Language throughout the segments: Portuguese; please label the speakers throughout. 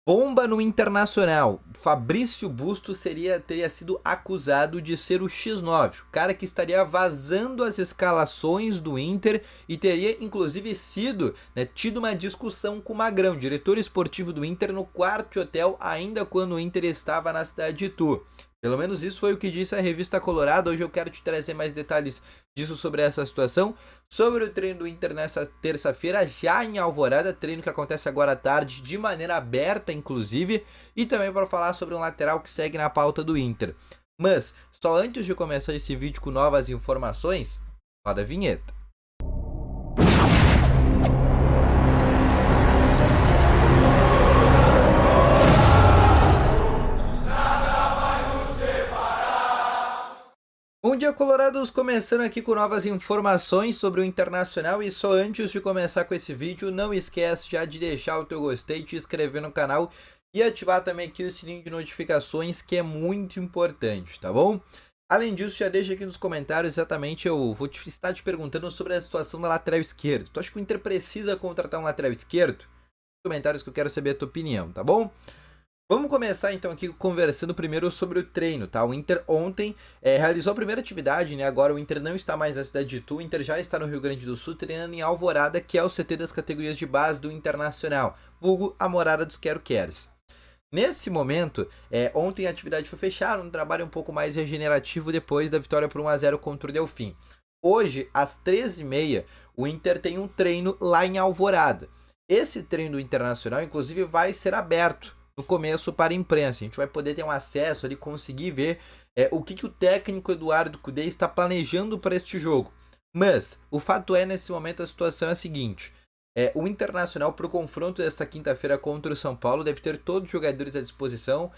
Speaker 1: Bomba no Internacional. Fabrício Bustos teria sido acusado de ser o X9, o cara que estaria vazando as escalações do Inter e teria inclusive tido uma discussão com o Magrão, diretor esportivo do Inter, no quarto de hotel, ainda quando o Inter estava na cidade de Itu. Pelo menos isso foi o que disse a revista Colorado. Hoje eu quero te trazer mais detalhes disso sobre essa situação, sobre o treino do Inter nessa terça-feira, já em Alvorada, treino que acontece agora à tarde, de maneira aberta inclusive, e também para falar sobre um lateral que segue na pauta do Inter. Mas, só antes de começar esse vídeo com novas informações, roda a vinheta. Bom dia, colorados, começando aqui com novas informações sobre o Internacional. E só antes de começar com esse vídeo, não esquece já de deixar o teu gostei, te inscrever no canal e ativar também aqui o sininho de notificações, que é muito importante, tá bom? Além disso, já deixa aqui nos comentários exatamente, eu vou estar te perguntando sobre a situação da lateral esquerda. Tu acha que o Inter precisa contratar um lateral esquerdo? Comentários que eu quero saber a tua opinião, tá bom? Vamos começar então aqui conversando primeiro sobre o treino, tá? O Inter ontem realizou a primeira atividade, né? Agora o Inter não está mais na cidade de Itu, o Inter já está no Rio Grande do Sul, treinando em Alvorada, que é o CT das categorias de base do Internacional, vulgo a morada dos quero-queres. Nesse momento, ontem a atividade foi fechada, um trabalho um pouco mais regenerativo depois da vitória por 1-0 contra o Delfim. Hoje, às 13h30, o Inter tem um treino lá em Alvorada. Esse treino do Internacional, inclusive, vai ser aberto no começo para a imprensa. A gente vai poder ter um acesso ali, conseguir ver o que o técnico Eduardo Cudê está planejando para este jogo. Mas o fato é, nesse momento, a situação é a seguinte: o Internacional, para o confronto desta quinta-feira contra o São Paulo, deve ter todos os jogadores à disposição,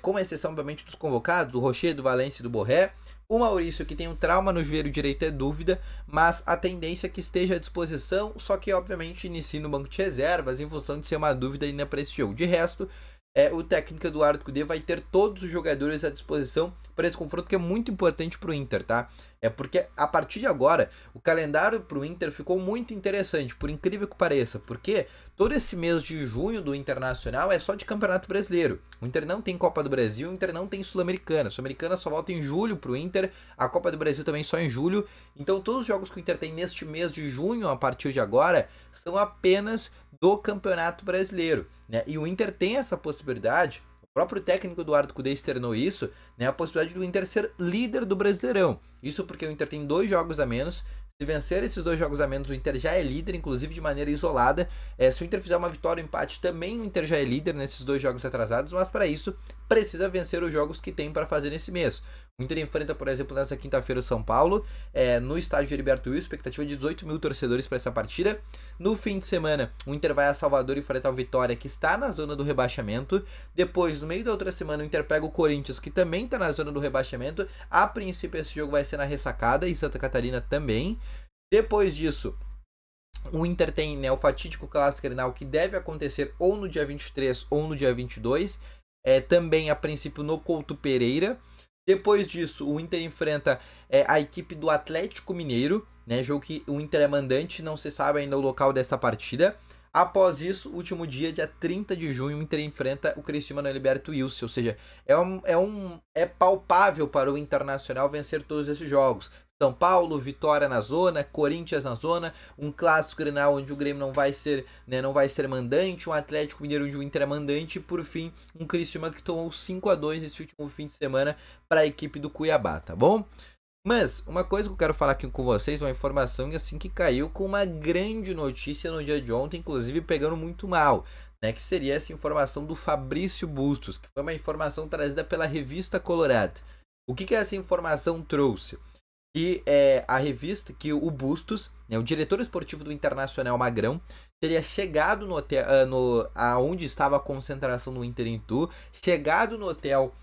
Speaker 1: com exceção, obviamente, dos convocados, do Rocher, do Valência e do Borré. O Maurício, que tem um trauma no joelho direito, é dúvida, mas a tendência é que esteja à disposição, só que, obviamente, inicie no banco de reservas, em função de ser uma dúvida ainda para esse jogo. De resto, o técnico Eduardo Cudê vai ter todos os jogadores à disposição para esse confronto, que é muito importante para o Inter, tá? Porque a partir de agora o calendário para o Inter ficou muito interessante, por incrível que pareça, porque todo esse mês de junho do Internacional é só de Campeonato Brasileiro. O Inter não tem Copa do Brasil, o Inter não tem Sul-Americana. Sul-Americana só volta em julho para o Inter, a Copa do Brasil também só em julho. Então todos os jogos que o Inter tem neste mês de junho, a partir de agora, são apenas do Campeonato Brasileiro, né? E o Inter tem essa possibilidade, o próprio técnico Eduardo Cudê externou isso, né? A possibilidade do Inter ser líder do Brasileirão. Isso porque o Inter tem 2 jogos a menos. Se vencer esses 2 jogos a menos, o Inter já é líder, inclusive de maneira isolada. Se o Inter fizer uma vitória ou empate, também o Inter já é líder nesses 2 jogos atrasados, mas para isso precisa vencer os jogos que tem para fazer nesse mês. O Inter enfrenta, por exemplo, nessa quinta-feira o São Paulo, no estádio de Heriberto Wilson, expectativa de 18 mil torcedores para essa partida. No fim de semana, o Inter vai a Salvador enfrentar o Vitória, que está na zona do rebaixamento. Depois, no meio da outra semana, o Inter pega o Corinthians, que também está na zona do rebaixamento. A princípio, esse jogo vai ser na Ressacada, em Santa Catarina também. Depois disso, o Inter tem, o fatídico Clássico Grenal, que deve acontecer ou no dia 23 ou no dia 22. Também, a princípio, no Couto Pereira. Depois disso, o Inter enfrenta a equipe do Atlético Mineiro, né? Jogo que o Inter é mandante, não se sabe ainda o local dessa partida. Após isso, último dia 30 de junho, o Inter enfrenta o Criciúma no Heriberto Wilson. Ou seja, é palpável para o Internacional vencer todos esses jogos. São Paulo, Vitória na zona, Corinthians na zona, um Clássico Grenal onde o Grêmio não vai ser mandante, um Atlético Mineiro onde o Inter é mandante, e por fim, um Criciúma que tomou 5-2 esse último fim de semana para a equipe do Cuiabá, tá bom? Mas uma coisa que eu quero falar aqui com vocês, uma informação assim que caiu com uma grande notícia no dia de ontem, inclusive pegando muito mal, né, que seria essa informação do Fabrício Bustos, que foi uma informação trazida pela revista Colorado. O que essa informação trouxe? Que a revista, que o Bustos, o diretor esportivo do Internacional, Magrão, teria chegado no hotel, aonde estava a concentração do Inter em Itu, chegado no hotel,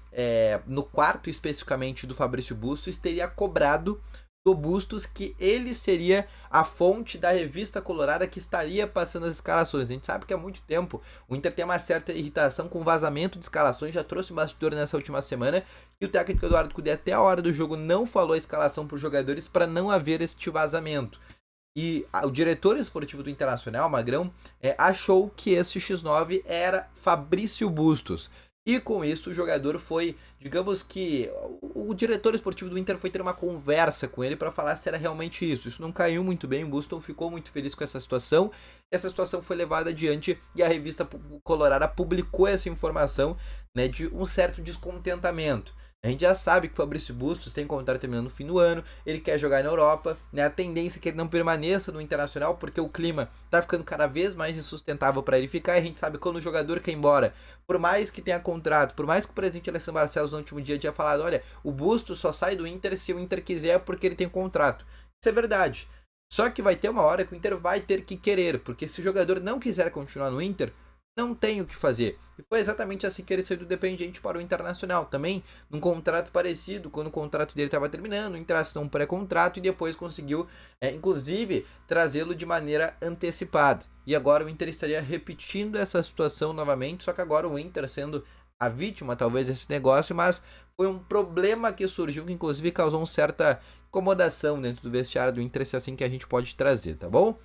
Speaker 1: no quarto especificamente do Fabrício Bustos, teria cobrado do Bustos que ele seria a fonte da revista Colorada que estaria passando as escalações. A gente sabe que há muito tempo o Inter tem uma certa irritação com vazamento de escalações, já trouxe bastidor nessa última semana, e o técnico Eduardo Cudê até a hora do jogo não falou a escalação para os jogadores para não haver este vazamento. E o diretor esportivo do Internacional, Magrão, achou que esse X9 era Fabrício Bustos. E com isso o jogador foi, digamos que o diretor esportivo do Inter foi ter uma conversa com ele para falar se era realmente isso. Isso não caiu muito bem, o Bustos ficou muito feliz com essa situação. Essa situação foi levada adiante e a revista Colorada publicou essa informação, né, de um certo descontentamento. A gente já sabe que o Fabrício Bustos tem contrato terminando no fim do ano, ele quer jogar na Europa, né? A tendência é que ele não permaneça no Internacional, porque o clima tá ficando cada vez mais insustentável para ele ficar, e a gente sabe que quando o jogador quer ir embora, por mais que tenha contrato, por mais que o presidente Alessandro Barcelos no último dia tinha falado, olha, o Bustos só sai do Inter se o Inter quiser porque ele tem contrato. Isso é verdade. Só que vai ter uma hora que o Inter vai ter que querer, porque se o jogador não quiser continuar no Inter, não tem o que fazer. E foi exatamente assim que ele saiu do Independiente para o Internacional. Também num contrato parecido, quando o contrato dele estava terminando, o Inter assinou um pré-contrato e depois conseguiu, inclusive, trazê-lo de maneira antecipada. E agora o Inter estaria repetindo essa situação novamente, só que agora o Inter sendo a vítima, talvez, desse negócio, mas foi um problema que surgiu, que inclusive causou uma certa incomodação dentro do vestiário do Inter, se é assim que a gente pode trazer, tá bom?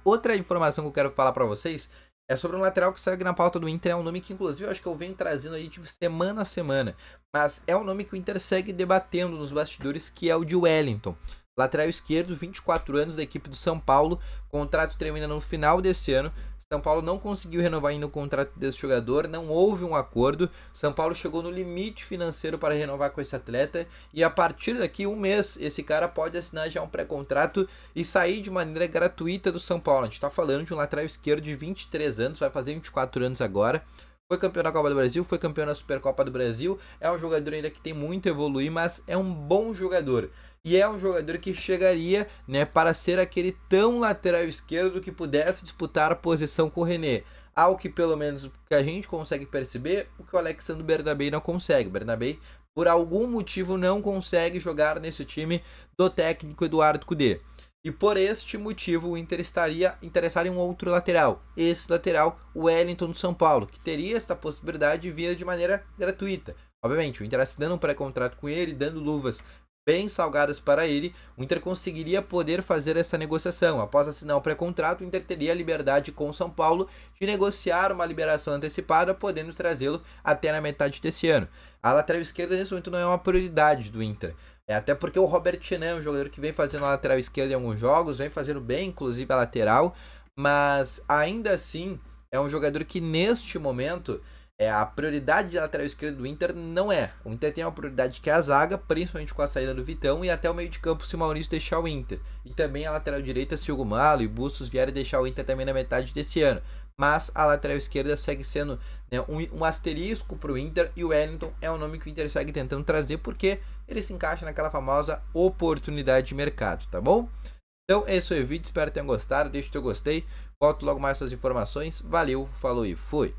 Speaker 1: Outra informação que eu quero falar para vocês é sobre um lateral que segue na pauta do Inter, é um nome que inclusive eu acho que eu venho trazendo aí de semana a semana, mas é um nome que o Inter segue debatendo nos bastidores, que é o de Wellington. Lateral esquerdo, 24 anos, da equipe do São Paulo, contrato termina no final desse ano. São Paulo não conseguiu renovar ainda o contrato desse jogador, não houve um acordo. São Paulo chegou no limite financeiro para renovar com esse atleta e a partir daqui um mês esse cara pode assinar já um pré-contrato e sair de maneira gratuita do São Paulo. A gente está falando de um lateral esquerdo de 23 anos, vai fazer 24 anos agora. Foi campeão da Copa do Brasil, foi campeão da Supercopa do Brasil. É um jogador ainda que tem muito a evoluir, mas é um bom jogador. E é um jogador que chegaria, né, para ser aquele tão lateral esquerdo que pudesse disputar a posição com o René. Algo que pelo menos que a gente consegue perceber, o que o Alexandre Bernabei não consegue. O Bernabei, por algum motivo, não consegue jogar nesse time do técnico Eduardo Cudê. E por este motivo o Inter estaria interessado em um outro lateral. Esse lateral, o Wellington do São Paulo, que teria esta possibilidade de vir de maneira gratuita. Obviamente, o Inter assinando um pré-contrato com ele, dando luvas bem salgadas para ele, o Inter conseguiria poder fazer essa negociação. Após assinar o pré-contrato, o Inter teria a liberdade com o São Paulo de negociar uma liberação antecipada, podendo trazê-lo até na metade desse ano. A lateral esquerda nesse momento não é uma prioridade do Inter. Até porque o Robert Chenan é um jogador que vem fazendo a lateral esquerda em alguns jogos, vem fazendo bem, inclusive a lateral, mas ainda assim é um jogador que neste momento a prioridade de lateral esquerda do Inter não é. O Inter tem uma prioridade que é a zaga, principalmente com a saída do Vitão, e até o meio de campo se o Maurício deixar o Inter. E também a lateral direita se o Hugo Malo e Bustos vierem deixar o Inter também na metade desse ano. Mas a lateral esquerda segue sendo, né, um asterisco para o Inter, e o Wellington é um nome que o Inter segue tentando trazer porque ele se encaixa naquela famosa oportunidade de mercado, tá bom? Então esse foi o vídeo, espero que tenham gostado, deixa o teu gostei, volto logo mais suas informações, valeu, falou e fui!